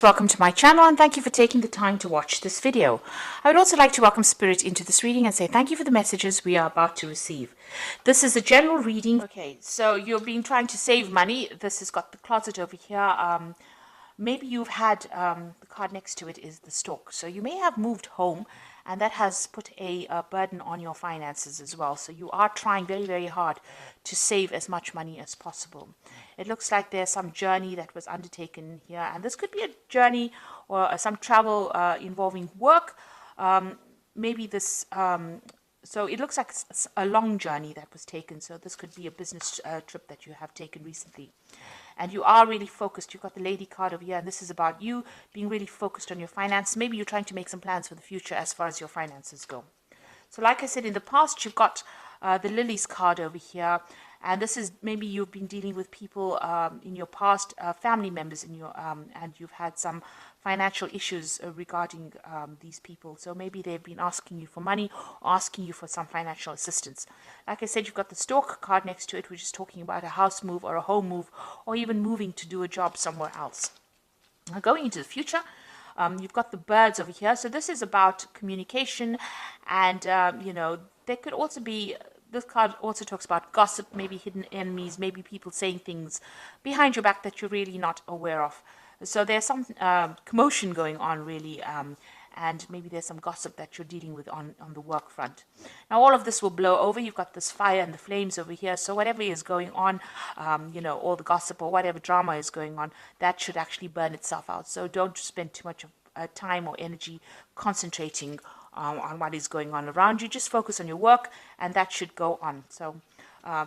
Welcome to my channel and thank you for taking the time to watch this video. I would also like to welcome Spirit into this reading and say thank you for the messages we are about to receive. This is a general reading. Okay, so you've been trying to save money. This has got the closet over here. Maybe you've had, the card next to it is the stork. So you may have moved home and that has put a burden on your finances as well. So you are trying very, very hard to save as much money as possible. It looks like there's some journey that was undertaken here. And this could be a journey or some travel involving work. Maybe this, so it looks like a long journey that was taken. So this could be a business trip that you have taken recently. And you are really focused. You've got the lady card over here, and this is about you being really focused on your finance. Maybe you're trying to make some plans for the future as far as your finances go. So like I said, in the past, you've got the lilies card over here. And this is maybe you've been dealing with people in your past, family members in your, and you've had some financial issues regarding these people. So maybe they've been asking you for money or asking you for some financial assistance. Like I said, you've got the stork card next to it, which is talking about a house move or a home move or even moving to do a job somewhere else. Now, going into the future, you've got the birds over here. So this is about communication and, you know, there could also be... This card also talks about gossip, maybe hidden enemies, maybe people saying things behind your back that you're really not aware of. So there's some commotion going on, really, and maybe there's some gossip that you're dealing with on the work front. Now, all of this will blow over. You've got this fire and the flames over here. So whatever is going on, you know, all the gossip or whatever drama is going on, that should actually burn itself out. So don't spend too much of time or energy concentrating on what is going on around you. Just focus on your work and that should go on. So,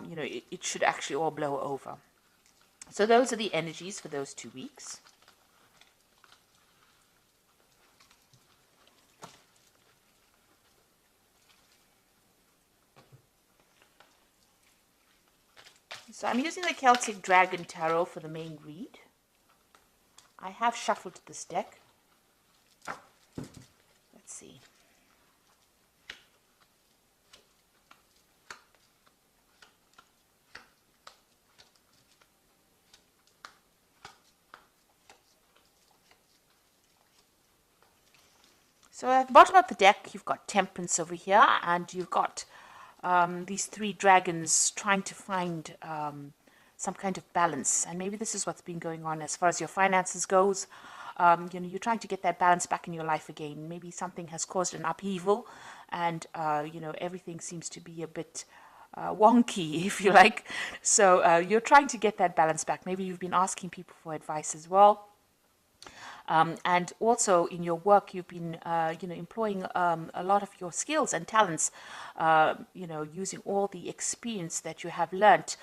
you know, it should actually all blow over. So those are the energies for those 2 weeks. So I'm using the Celtic Dragon Tarot for the main read. I have shuffled this deck. Let's see. So at the bottom of the deck, you've got Temperance over here, and you've got these 3 dragons trying to find some kind of balance. And maybe this is what's been going on as far as your finances goes. You know, you're trying to get that balance back in your life again. Maybe something has caused an upheaval, and you know, everything seems to be a bit wonky, if you like. So you're trying to get that balance back. Maybe you've been asking people for advice as well. And also in your work, you've been, you know, employing a lot of your skills and talents, you know, using all the experience that you have learnt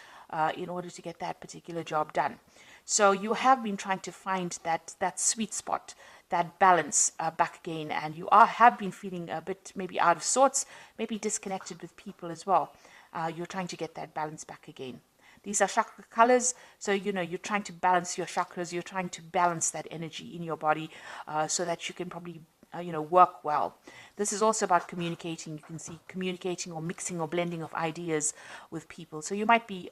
in order to get that particular job done. So you have been trying to find that sweet spot, that balance back again, and you have been feeling a bit maybe out of sorts, maybe disconnected with people as well. You're trying to get that balance back again. These are chakra colors, so you know you're trying to balance your chakras. You're trying to balance that energy in your body so that you can probably you know, work well. This is also about communicating. You can see communicating or mixing or blending of ideas with people. So you might be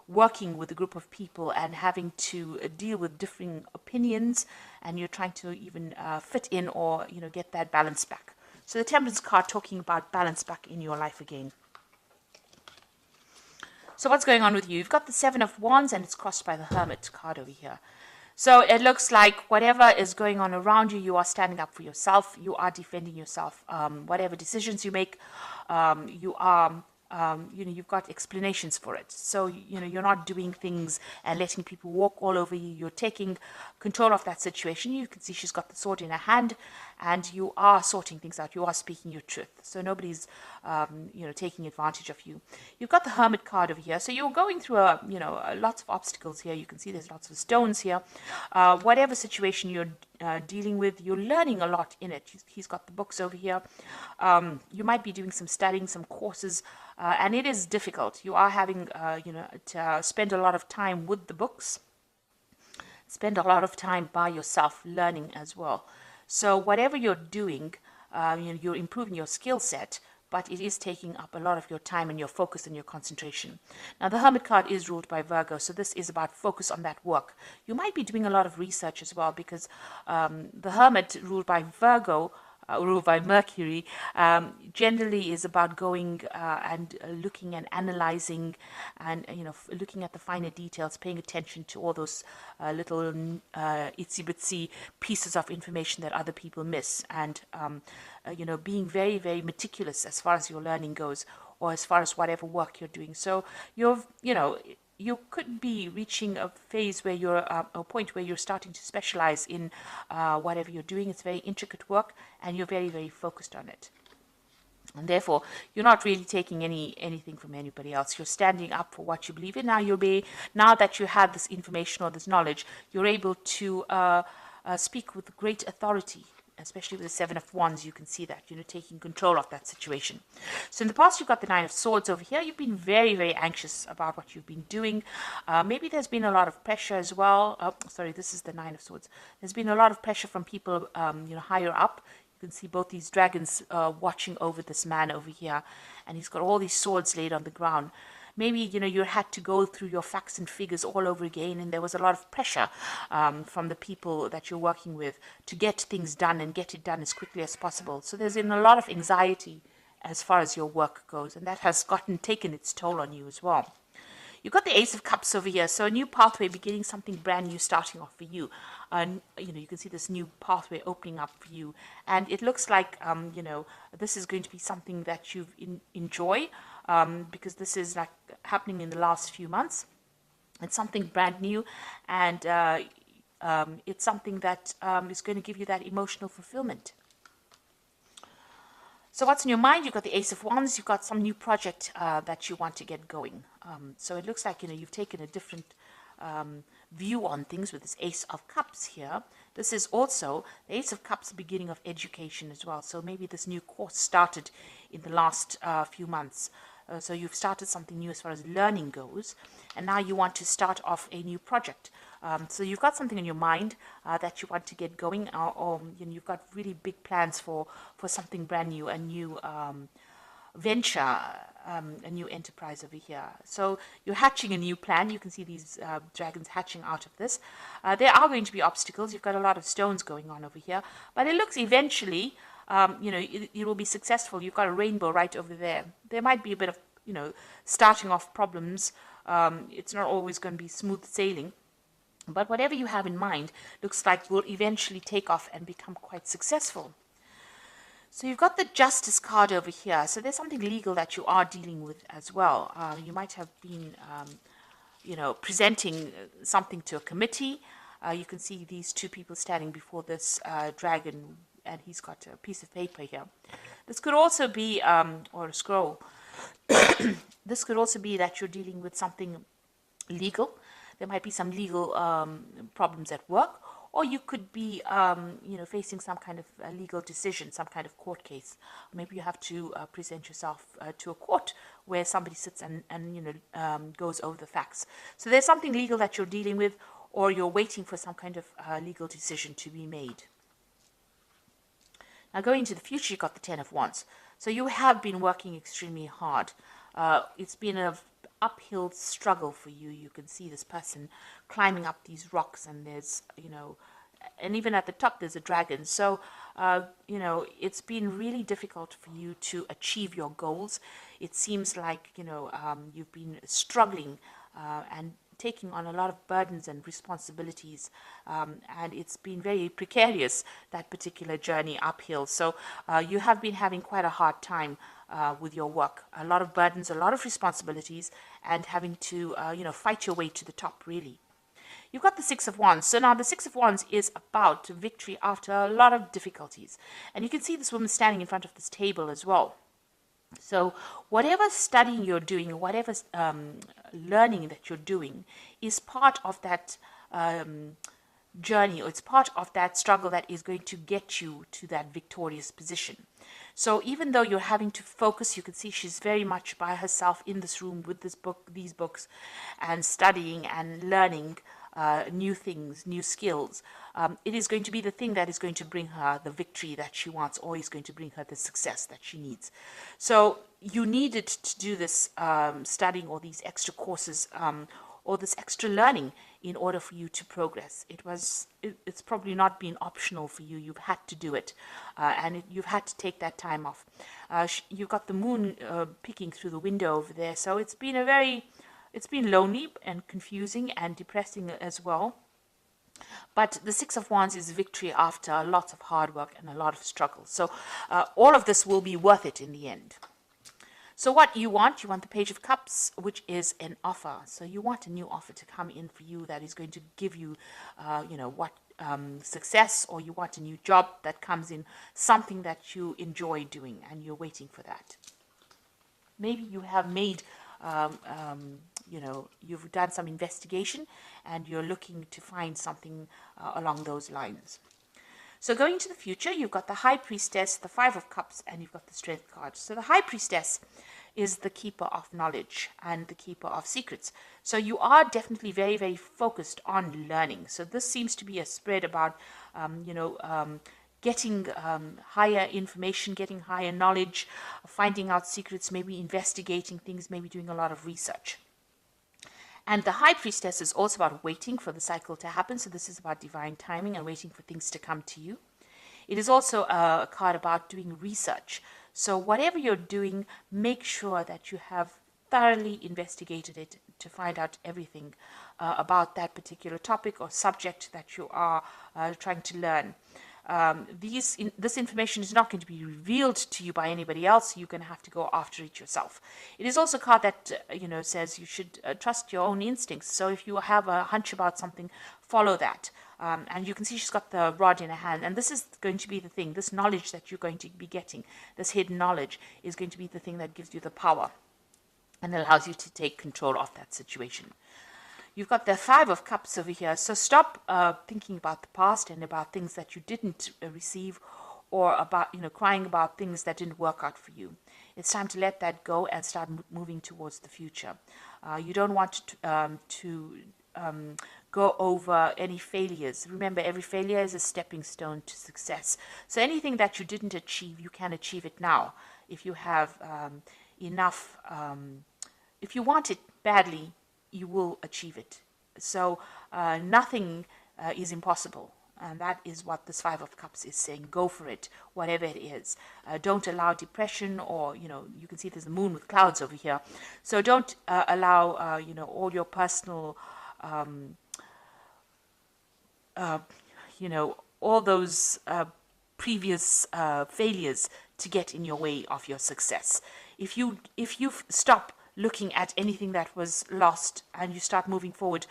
working with a group of people and having to deal with differing opinions, and you're trying to even fit in or you know, get that balance back. So the Temperance card talking about balance back in your life again. So what's going on with you? You've got the 7 of Wands and it's crossed by the Hermit card over here. So it looks like whatever is going on around you, you are standing up for yourself. You are defending yourself. Whatever decisions you make, you are, you know, you've got explanations for it. So, you know, you're not doing things and letting people walk all over you. You're taking control of that situation. You can see she's got the sword in her hand and you are sorting things out. You are speaking your truth. So nobody's, you know, taking advantage of you. You've got the Hermit card over here. So you're going through, you know, lots of obstacles here. You can see there's lots of stones here. Whatever situation you're dealing with, you're learning a lot in it. He's got the books over here. You might be doing some studying, some courses, and it is difficult. You are having, you know, to spend a lot of time with the books. Spend a lot of time by yourself learning as well. So whatever you're doing, you know, you're improving your skill set, but it is taking up a lot of your time and your focus and your concentration. Now, the Hermit card is ruled by Virgo, so this is about focus on that work. You might be doing a lot of research as well, because the Hermit, ruled by Virgo, ruled by Mercury, generally is about going and looking and analyzing, and looking at the finer details, paying attention to all those little itsy bitsy pieces of information that other people miss, and being very, very meticulous as far as your learning goes, or as far as whatever work you're doing. So you could be reaching a phase where you're a point where you're starting to specialize in whatever you're doing. It's very intricate work, and you're very, very focused on it. And therefore, you're not really taking anything from anybody else. You're standing up for what you believe in. Now that you have this information or this knowledge, you're able to speak with great authority. Especially with the Seven of Wands, you can see that, taking control of that situation. So in the past, you've got the Nine of Swords over here. You've been very, very anxious about what you've been doing. Maybe there's been a lot of pressure as well. Sorry, this is the Nine of Swords. There's been a lot of pressure from people, higher up. You can see both these dragons watching over this man over here. And he's got all these swords laid on the ground. Maybe, you had to go through your facts and figures all over again, and there was a lot of pressure from the people that you're working with to get things done and get it done as quickly as possible. So there's been a lot of anxiety as far as your work goes, and that has taken its toll on you as well. You've got the Ace of Cups over here, so a new pathway beginning, something brand new starting off for you. You can see this new pathway opening up for you, and it looks like, this is going to be something that you enjoy, because this is like happening in the last few months. It's something brand new, and it's something that is going to give you that emotional fulfillment. So what's in your mind? You've got the Ace of Wands. You've got some new project that you want to get going. So it looks like, you've taken a different view on things with this Ace of Cups here. This is also the Ace of Cups, beginning of education as well. So maybe this new course started in the last few months. So you've started something new as far as learning goes, and now you want to start off a new project. So you've got something in your mind that you want to get going, or you've got really big plans for something brand new, a new venture, a new enterprise over here. So you're hatching a new plan. You can see these dragons hatching out of this. There are going to be obstacles. You've got a lot of stones going on over here, but it looks eventually, it will be successful. You've got a rainbow right over there. There might be a bit of, starting off problems. It's not always going to be smooth sailing. But whatever you have in mind looks like will eventually take off and become quite successful. So you've got the Justice card over here. So there's something legal that you are dealing with as well. You might have been, presenting something to a committee. You can see these two people standing before this dragon, and he's got a piece of paper here. This could also be, or a scroll. This could also be that you're dealing with something legal. There might be some legal problems at work, or you could be, facing some kind of legal decision, some kind of court case. Maybe you have to present yourself to a court where somebody sits and goes over the facts. So there's something legal that you're dealing with, or you're waiting for some kind of legal decision to be made. Now, going into the future, you've got the Ten of Wands. So you have been working extremely hard. It's been an uphill struggle for you. You can see this person climbing up these rocks, and there's, and even at the top there's a dragon. So, it's been really difficult for you to achieve your goals. It seems like, you've been struggling and taking on a lot of burdens and responsibilities, and it's been very precarious, that particular journey uphill. So you have been having quite a hard time with your work, a lot of burdens, a lot of responsibilities, and having to fight your way to the top, really. You've got the Six of Wands. So now the Six of Wands is about victory after a lot of difficulties, and you can see this woman standing in front of this table as well. So whatever studying you're doing, whatever learning that you're doing is part of that journey, or it's part of that struggle that is going to get you to that victorious position. So even though you're having to focus, you can see she's very much by herself in this room with these books, and studying and learning new things, new skills. It is going to be the thing that is going to bring her the victory that she wants, or is going to bring her the success that she needs. So you needed to do this studying, or these extra courses, or this extra learning, in order for you to progress. It's probably not been optional for you. You've had to do it, and you've had to take that time off. You've got the moon peeking through the window over there, so it's been lonely and confusing and depressing as well. But the Six of Wands is victory after lots of hard work and a lot of struggle. So all of this will be worth it in the end. So what you want the Page of Cups, which is an offer. So you want a new offer to come in for you that is going to give you, success, or you want a new job that comes in, something that you enjoy doing, and you're waiting for that. Maybe you have made, you've done some investigation, and you're looking to find something along those lines. So going into the future, you've got the High Priestess, the Five of Cups, and you've got the Strength card. So the High Priestess is the keeper of knowledge and the keeper of secrets. So you are definitely very, very focused on learning. So this seems to be a spread about, getting higher information, getting higher knowledge, finding out secrets, maybe investigating things, maybe doing a lot of research. And the High Priestess is also about waiting for the cycle to happen. So this is about divine timing and waiting for things to come to you. It is also a card about doing research. So whatever you're doing, make sure that you have thoroughly investigated it to find out everything about that particular topic or subject that you are trying to learn. This information is not going to be revealed to you by anybody else. You're going to have to go after it yourself. It is also a card that says you should trust your own instincts. So if you have a hunch about something, follow that. And you can see she's got the rod in her hand, and this is going to be the thing. This knowledge that you're going to be getting, this hidden knowledge, is going to be the thing that gives you the power and allows you to take control of that situation. You've got the Five of Cups over here. So stop thinking about the past and about things that you didn't receive, or about, crying about things that didn't work out for you. It's time to let that go and start moving towards the future. You don't want to go over any failures. Remember, every failure is a stepping stone to success. So anything that you didn't achieve, you can achieve it now. If you have enough, if you want it badly, you will achieve it. So nothing is impossible. And that is what this Five of Cups is saying. Go for it, whatever it is. Don't allow depression, or, you can see there's a moon with clouds over here. So don't allow, all your personal, all those previous failures to get in your way of your success. If you stop looking at anything that was lost and you start moving forward,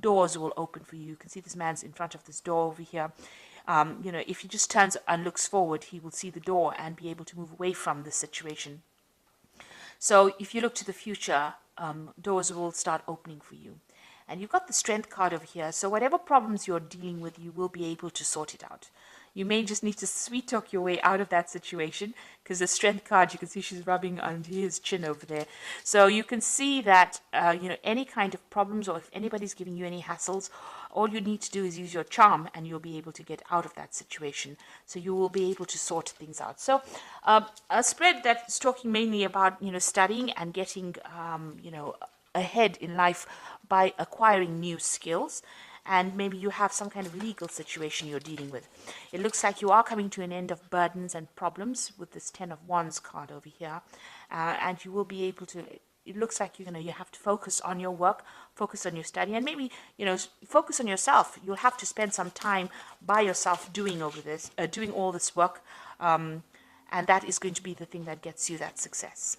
doors will open for you. You can see this man's in front of this door over here. If he just turns and looks forward, he will see the door and be able to move away from this situation. So if you look to the future, doors will start opening for you. And you've got the Strength card over here. So whatever problems you're dealing with, you will be able to sort it out. You may just need to sweet talk your way out of that situation, because the Strength card, you can see she's rubbing under his chin over there. So you can see that, any kind of problems, or if anybody's giving you any hassles, all you need to do is use your charm and you'll be able to get out of that situation. So you will be able to sort things out. So a spread that's talking mainly about, studying and getting, ahead in life by acquiring new skills. And maybe you have some kind of legal situation you're dealing with. It looks like you are coming to an end of burdens and problems with this Ten of Wands card over here. And you will be able to, it looks like you have to focus on your work, focus on your study, and maybe, focus on yourself. You'll have to spend some time by yourself doing all this work. And that is going to be the thing that gets you that success.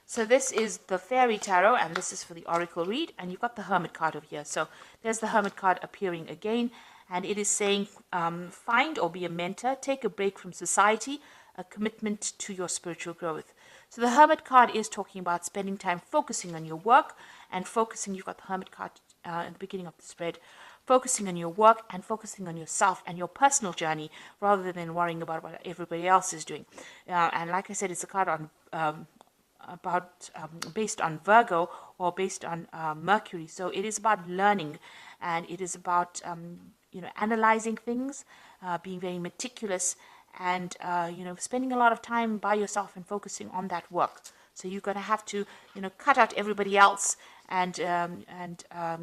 So this is the Fairy Tarot, and this is for the Oracle read, and you've got the Hermit card over here. So there's the Hermit card appearing again, and it is saying, find or be a mentor, take a break from society, a commitment to your spiritual growth. So the Hermit card is talking about spending time focusing on your work, and focusing, you've got the Hermit card at the beginning of the spread, focusing on your work and focusing on yourself and your personal journey, rather than worrying about what everybody else is doing. And like I said, it's a card on based on Virgo or based on Mercury. So it is about learning, and it is about analyzing things, being very meticulous, and spending a lot of time by yourself and focusing on that work. So you're going to have to cut out everybody else and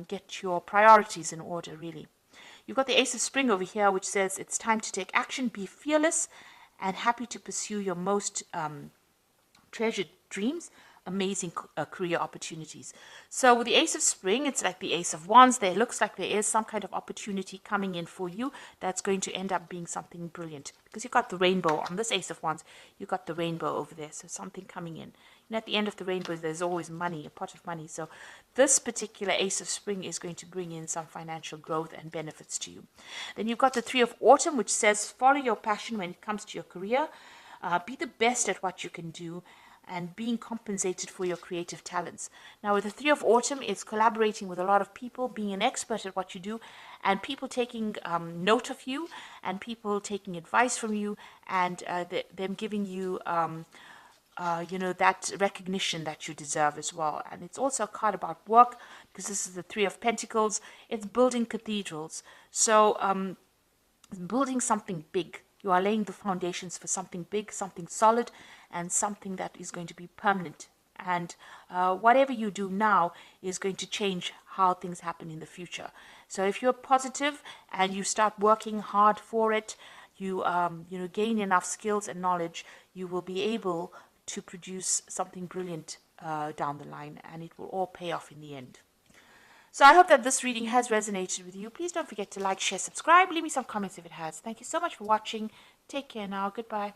get your priorities in order, really. You've got the Ace of Spring over here, which says it's time to take action, be fearless, and happy to pursue your most treasured dreams, amazing career opportunities. So with the Ace of Spring, it's like the Ace of Wands. There looks like there is some kind of opportunity coming in for you that's going to end up being something brilliant, because you've got the rainbow on this Ace of Wands. You've got the rainbow over there, so something coming in. And at the end of the rainbow, there's always money, a pot of money. So this particular Ace of Spring is going to bring in some financial growth and benefits to you. Then you've got the Three of Autumn, which says follow your passion when it comes to your career. Be the best at what you can do, and being compensated for your creative talents. Now with the Three of Autumn, it's collaborating with a lot of people, being an expert at what you do, and people taking note of you, and people taking advice from you, and them giving you that recognition that you deserve as well. And it's also a card about work, because this is the Three of Pentacles. It's building cathedrals. So building something big. You are laying the foundations for something big, something solid, and something that is going to be permanent. And whatever you do now is going to change how things happen in the future. So if you're positive and you start working hard for it, you gain enough skills and knowledge, you will be able to produce something brilliant down the line, and it will all pay off in the end. So I hope that this reading has resonated with you. Please don't forget to like, share, subscribe. Leave me some comments if it has. Thank you so much for watching. Take care now. Goodbye.